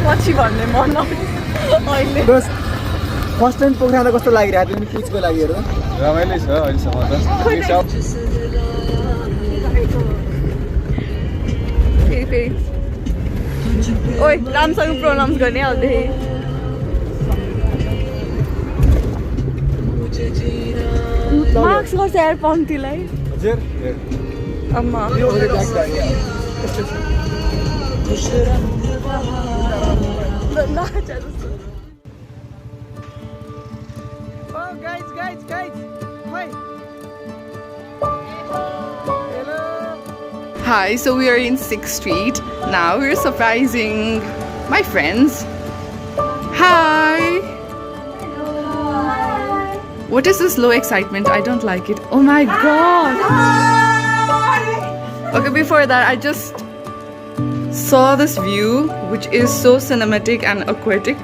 पछि भन्ने मन अहिले फर्स्ट टाइम पोखरा कस्तो लागिरहेको थियो पिचको लागि हेर्दा रमाइलो छ अहिलेसम्म त फेरि ओइ राम्रोसँग प्रोनाउन्स गर्ने हाल्दै मार्क्स गर्छ यार पङ्क्तिलाई हजुर अम्मा Hi, so we are in 6th Street. Now we're surprising my friends. Hi! What is this low excitement? I don't like it. Oh my god! Okay, before that, I just saw this view, which is so cinematic and aquatic.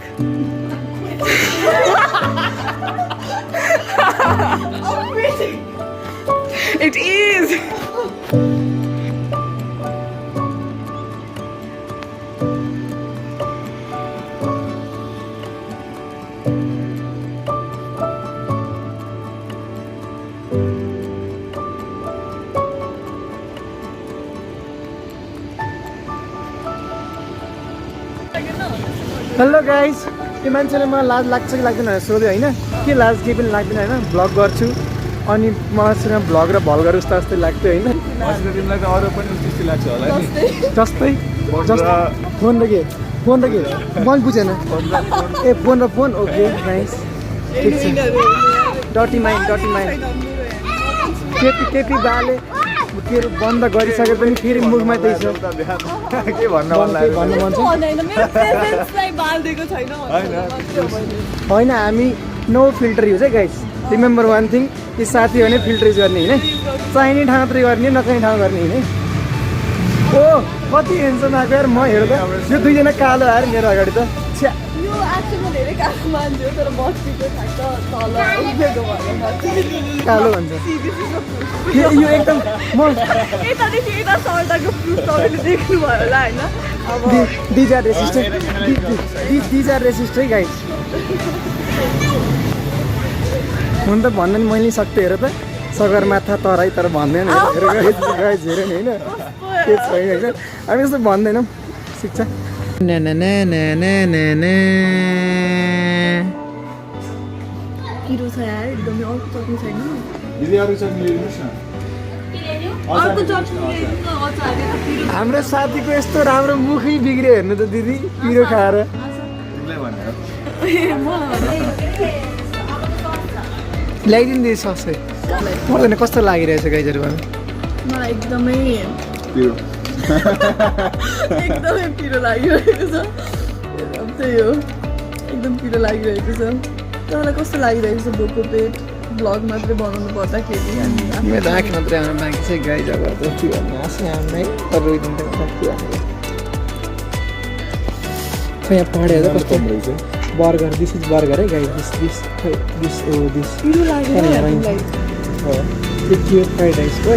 It is! Hello guys यो मान्छेले मलाई लाज लाग्छ कि लाग्दैन भनेर सोध्यो होइन के लाज केही पनि लाग्दैन होइन भ्लग गर्छु अनि मसँग भ्लग र भल गरेर उस्तो जस्तै लाग्थ्यो होइन तिमीलाई त अरू पनि त्यस्तै लाग्छ होला नि जस्तै फोन र के मैले बुझेन ए फोन र फोन ओके नाइस ठिक छ डटी माइन्ड केपी बाले के बन्द गरिसके पनि फेरि मुखमा त्यही छ के भन्न मन लाग्यो होइन हामी नो फिल्टर युज है गाइस रिमेम्बर वान थिङ कि साथी हो भने फिल्टर युज गर्ने होइन चाहिने ठाउँ मात्रै गर्ने नचाहिने ठाउँ गर्ने होइन ओ कति हेन्सम आएको यार म हेर्दा यो दुईजना कालो आएर मेरो अगाडि त छ्या कालो भन्छ यो एकदम म दिज आर रेसिस्ट है गाइस हुन त भन्न नि मैले सक्थेँ हेर त सगरमाथा तराई तर भन्दैन हेर नि होइन के छैन होइन हामी यस्तो भन्दैनौँ शिक्षा किरो छ यार एकदमै अर्को चट्नी छैन दिदी अरू चट्नी ल्याइदिनुहोस् न अर्को चट्नी ल्याइदिनु न अचार हाम्रो साथीको यस्तो राम्रो मुखै बिग्रियो हेर्नु त दिदी पिरो खाएर तिमीलाई भनेर ल्याइदिनु दिदी ससै मलाई कस्तो लागिरहेछ गाइजहरू मलाई एकदमै पिरो एकदमै पिरो लागिरहेको छ त्यही हो एकदम पिरो लागिरहेको छ तपाईँलाई कस्तो लागिरहेको छ भोको पेट भ्लग मात्रै बनाउनु पर्दाखेरि मेरो आँखा मात्रै आउनु बाँकी छ गाई जग्गा त के भन्नु हाँसी हामीलाई तर रोइदिनु यहाँ पढेर कस्तो बर्गर दिस इज बर्गर है गाई दिस पिरो लाग्यो फ्राइड राइस यो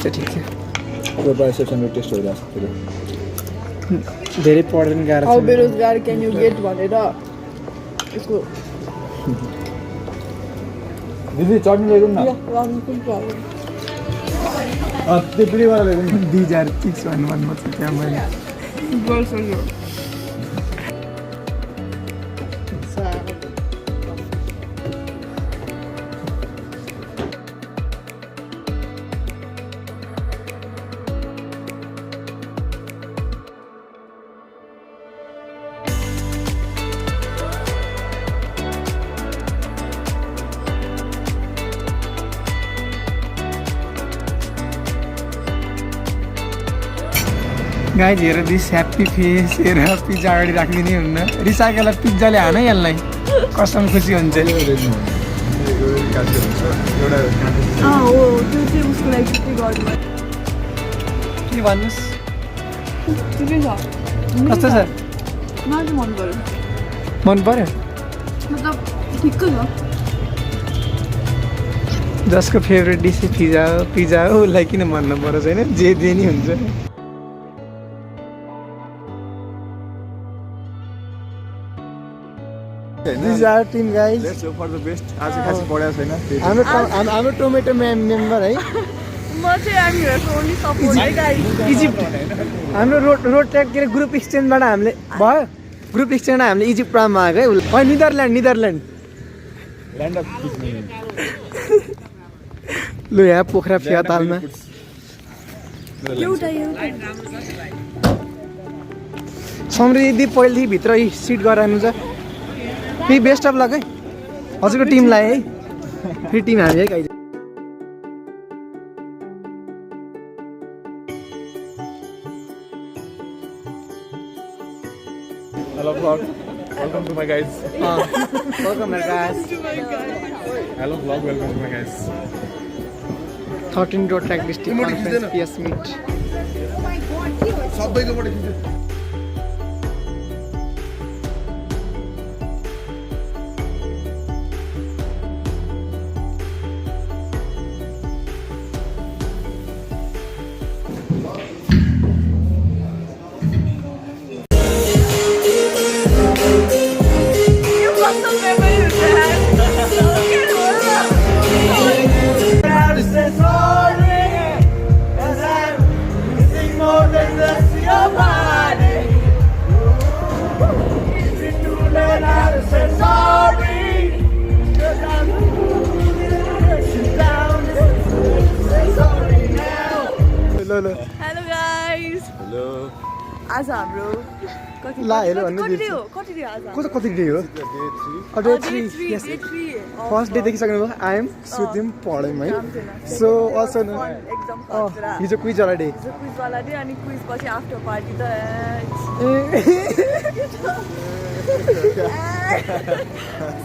ठिक छ टेस्ट भइरहेको छ धेरै पढ्दैन गाह्रो हाउ बेरोजगार क्यान यु गेट भनेर यसको दिदी चट्नी ल्याइदिनु न त्यो पिरोवाला ल्याइदिनु 2006 भन्नु छ त्यहाँ मैले गाइज हेर दिस ह्याप्पी फेस हेर पिज्जा अगाडि राखिदिने हुन्न रिसाकेलाई पिज्जाले हान यसलाई कसम खुसी हुन्छ त्यो चाहिँ उसको लागि के गर्नु के भन्नुहोस् ठिकै छ कस्तो छ मलाई चाहिँ मन पर्यो मन पर्यो मतलब ठिक्कै छ जसको फेभरेट डिस पिज्जा हो उसलाई किन मन नपरोस् होइन जे जे नि हुन्छ These are team guys. Let's hope for the best. आज खासै पढाएको छैन त्यही हाम्रो टोमेटो मेम्बर है म चाहिँ I'm here for only support है गाइस इजिप्ट हाम्रो रोड ट्र्याक के अरे ग्रुप एक्सचेन्जबाट हामीले भयो ग्रुप एक्सचेन्जबाट हामीले इजिप्टमा आएको है निदरल्यान्ड ल्यान्ड अफ किड्नी लु यहाँ पोखरा फिया तालमा एउटा समृद्धि पहिलेदेखि भित्र सिट गराउनु छ फेरि बेस्ट अफ लक है हजुरको टिमलाई है फेरि टिम हामी है guys Hello vlog. Welcome to my guys. Welcome guys Hello vlog. Welcome to my guys. 13 road track district conference PS meet सबैको बाट खिच्छु हेलो गाइस हेलो आज हाम्रो कति ला हेलो भन्नु कति डे हो आज कति डे हो डे 3 डे 3 फर्स्ट डे देखिसक्नु भयो आई एम सुतिम पढौँ है सो अल्सो एकदम फर्स्ट हिजो क्विज वाला डे क्विज वाला डे अनि क्विज पछि आफ्टर पार्टी त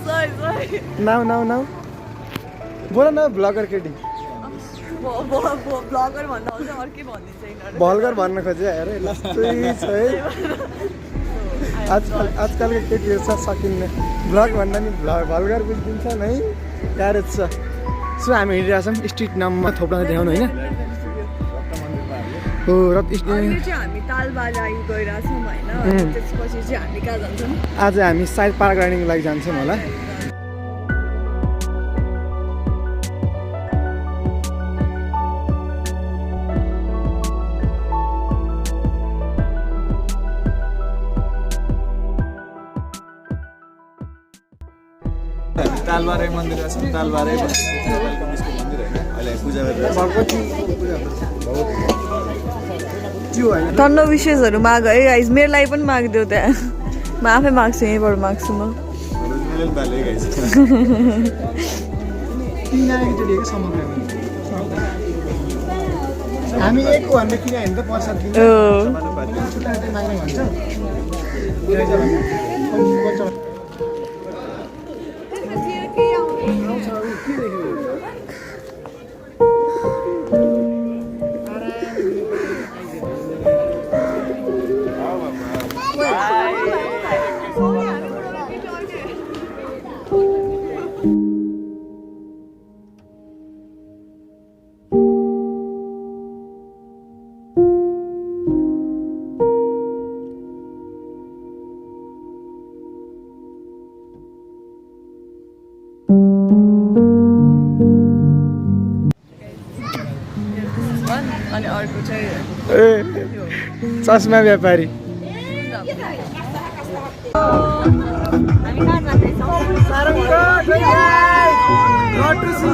सरी नाउ बोल न ब्लगर केटी ब्लगर भन्दा हुन्छ अर्कै भनिदिन्छ यिनीहरू भल्गर भन्न खोजे अरे लस्तै छ है आजकलको केटीहरू छ सकिन्न ब्लग भन्दा नि भल्गर बुझिदिन्छ है क्यारेज छ सो हामी हिँडिरहेछौँ स्ट्रिट नाममा थोप्ला देखाउनु होइन हो र अहिले चाहिँ हामी तालबाजा गइरहेछौँ होइन त्यसपछि चाहिँ हामी कहाँ जान्छौँ आज हामी सायद प्याराग्लाइडिङको लागि जान्छौँ होला तालबारे मन्दिर छ तालबारे वेलकम स्कुल मन्दिर हैन अहिले पूजा गरिरहेछ टन्न विशेषहरू माग है गाइस मेरो लागि पनि मागिदेऊ त्यहाँ म आफै माग्छु यहीँबाट माग्छु म हामी एक हो भन्दा किन होइन त प्रसाद दिन्छ अनि अर्को चाहिँ चस्मा व्यापारी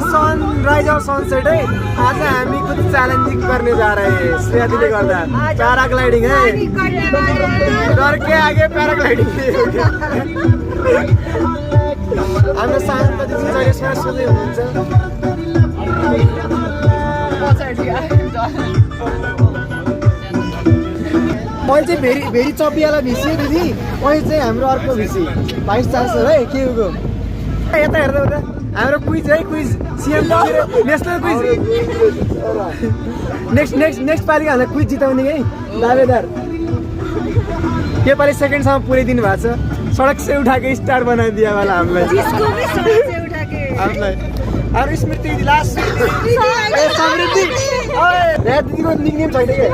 सनराइज और सनसेट है आज हामी कुछ च्यालेन्जिङ गर्ने जा रहे हैं श्रेयादीले गर्दा प्याराग्लाइडिङ है डर के आगे प्याराग्लाइडिङ हाम्रो शान्त दिदी जयेश्वर सुन्दै हुनुहुन्छ मैले चाहिँ भेरी चपियाला भिसी दिदी मैले चाहिँ हाम्रो अर्को भिसी भाइस चान्सलर है के हो यता हेर्दा उता हाम्रो क्विज है quiz CM national quiz next पालिका हामीलाई क्विज जिताउने है दावेदार यो पालि सेकेन्डसम्म पुऱ्याइदिनु भएको छ सडक से उठाके स्टार बनाइदिया वाला हामीलाई अरू स्मृति दिदी लास्ट ए समृद्धि ओए ध्यान दिदीको निकनेम छैन के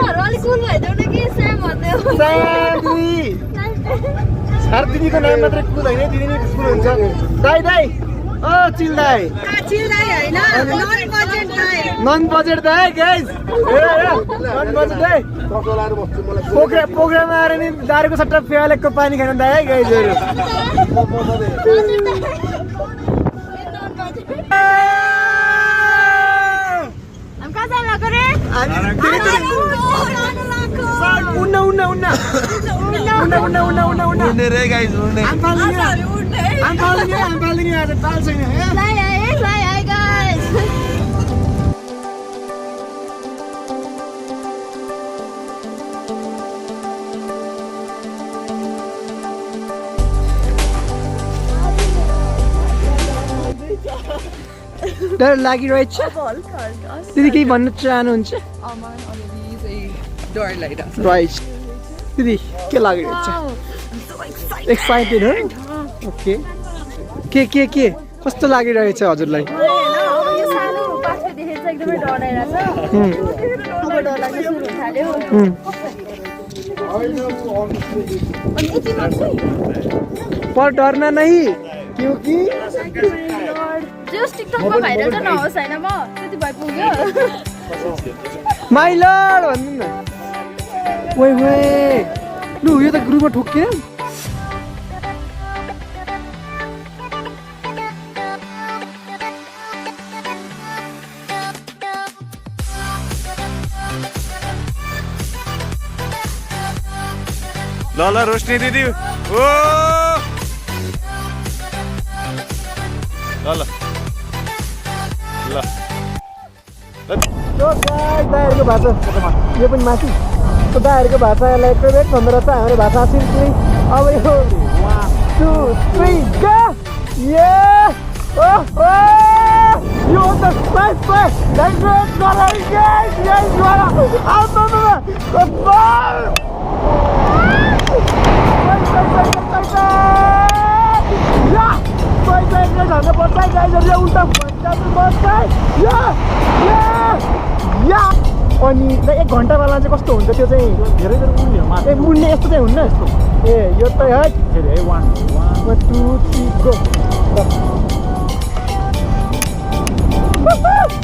सर दिदीको नाम मात्रै कुल होइन दिदी नै कुल हुन्छ दाइ दाइ ओ चिल दाइ नन बजेट दाइ गाइस नन बजेट दाइ प्रोग्राम आएर नि दारुको सट्टा फेवालेको पानी खान दाइ गाइसहरु उड्ने रे गाइस उड्ने डर लागिरहेछ दिदी केही भन्न चाहनुहुन्छ राइट दिदी के लागिरहेछ एक्साइटेड हो ओके के कस्तो लागिरहेछ हजुरलाई पर डरना नहीं क्योंकि माइ लर्ड भन्नु न ओइ लु यो त ग्रुपमा ठोक्यो ल रोशनी दिदी ओ ल दाइहरूको भाषा यो पनि माथि दाइहरूको भाषालाई फेभरेट भन्दो रहेछ हाम्रो भाषा सिम्पली अब यो 1 2 3 गो यो त ल्याङ्ग्वेज गराइ गाइस यही द्वारा अनि 1 घन्टावाला चाहिँ कस्तो हुन्छ त्यो चाहिँ धेरै उड्ने यस्तो चाहिँ हुन्न यस्तो ए यो त है 1 2 3 गो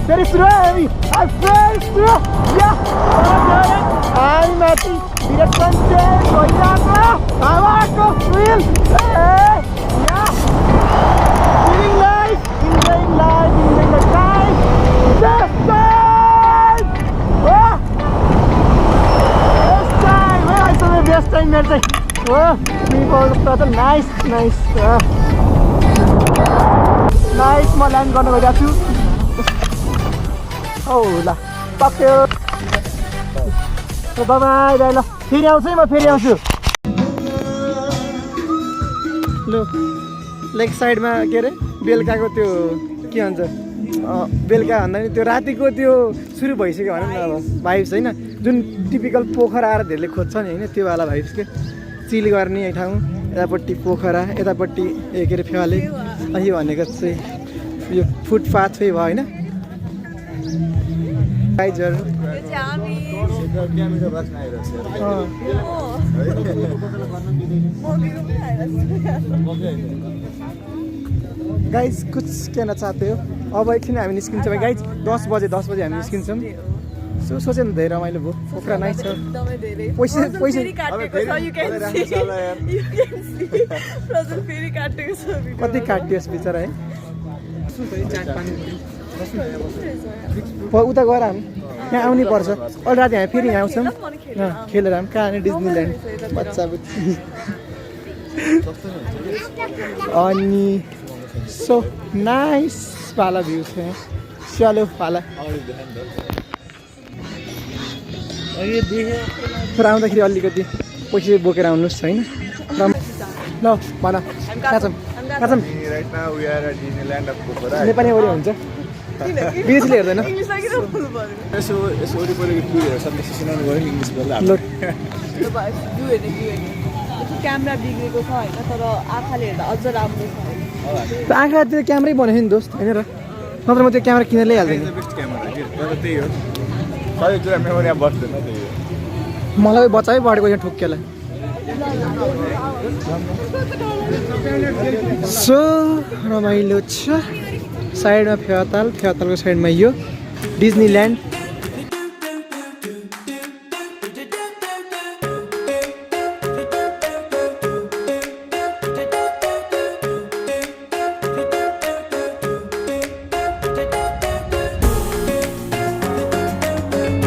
फेरि सुरु हामी हामी माथि डिरेक्सन चेन्ज भइरहेको हावाको feel Living life, enjoying life, enjoying the time. Best time! Best time! I saw the best time there. Nice. Nice, म ल्यान्ड गर्न गइरहेको छु औ ल सक्यो बाई बाई ल फेरि आउँछु है म फेरि आउँछु ल लेग साइडमा के अरे बेलुकाको त्यो के भन्छ बेलुका भन्दा नि त्यो रातिको त्यो सुरु भइसक्यो भनौँ न अब भाइब्स होइन जुन टिपिकल पोखरा आएर धेरैले खोज्छ नि होइन त्यो वाला भाइब्स के चिल गर्ने एक ठाउँ यतापट्टि पोखरा यतापट्टि के अरे फेवाले अनि यो भनेको चाहिँ यो फुटपाथ भयो होइन गाइजहरू गाइज कुछ कहना चाहते हो अब एकछिन हामी निस्किन्छौँ गाइज 10 बजे हामी निस्किन्छौँ सोचे नि धेरै रमाइलो भयो पोखरा नाइ छ पैसा कति काटियोस् बिचरा है उता गएर हामी यहाँ आउनै पर्छ अहिले राति हामी फेरि यहाँ आउँछौँ खेलेर हामी कहाँ डिज्नील्यान्ड बच्चा बुच्ची अनि सो नाइस पाला भ्यू छ यहाँ स्यालो पाला तर आउँदाखेरि अलिकति पैसा बोकेर आउनुहोस् होइन ल भन कहाँ नेपाली ओरि हुन्छ विदेशीले हेर्दैन यसो वरिपरिको टुर हेर्छ त्यसो सुनाउनु गयो इङ्ग्लिस बोल्दा क्यामेरा बिग्रेको छ होइन तर आँखाले हेर्दा अझ राम्रो छ त्यो आँखा त्यो क्यामेरै बनायो नि दोस्त होइन र नत्र म त्यो क्यामेरा किनेर ल्याइहाल्थेँ नि बेस्ट क्यामेरा के तर त्यही हो सबै कुरा मेमोरी अब बस्दैन त्यही हो मलाई बच्चै बढेको यहाँ ठोक्केला सो रमाइलो छ साइडमा फेवातालको साइडमा यो डिज्नील्यान्ड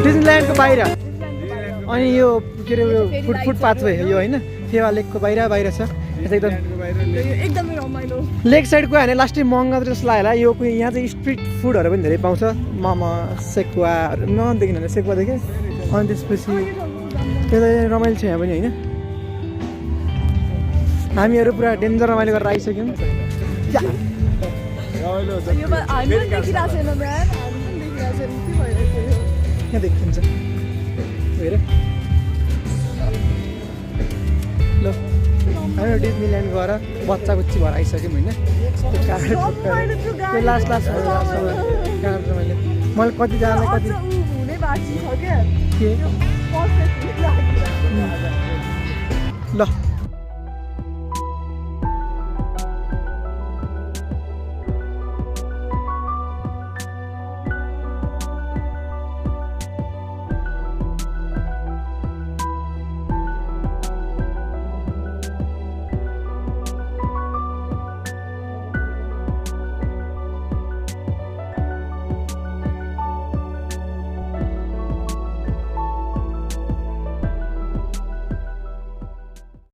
डिज्नील्यान्डको बाहिर अनि यो के अरे यो फुटपाथ भयो यो होइन फेवा लेकको बाहिर छ यता एकदम एकदमै रमाइलो लेक साइड गयो भने लास्टै महँगा जस्तो लाग्यो होला यो यहाँ चाहिँ स्ट्रिट फुडहरू पनि धेरै पाउँछ मोमो सेकुवाहरू नदेखिन भने सेकुवा देखेँ अनि त्यसपछि त्यो त रमाइलो छ यहाँ पनि होइन हामीहरू पुरा डेन्जर रमाइलो गरेर आइसक्यौँ रमाइलो हुन्छ यो हामी पनि देखिरहेको छैन बिहान हामी पनि देखिरहेको छैन के भइरहेको यो यहाँ देखिन्छ हेर ल हामीहरू डिज्नील्यान्ड गएर बच्चा बुच्ची भएर आइसक्यौँ होइन त्यो लास्ट मैले कतिजनालाई कति हुने बाँकी छ क्या के पर्फेक्ट ल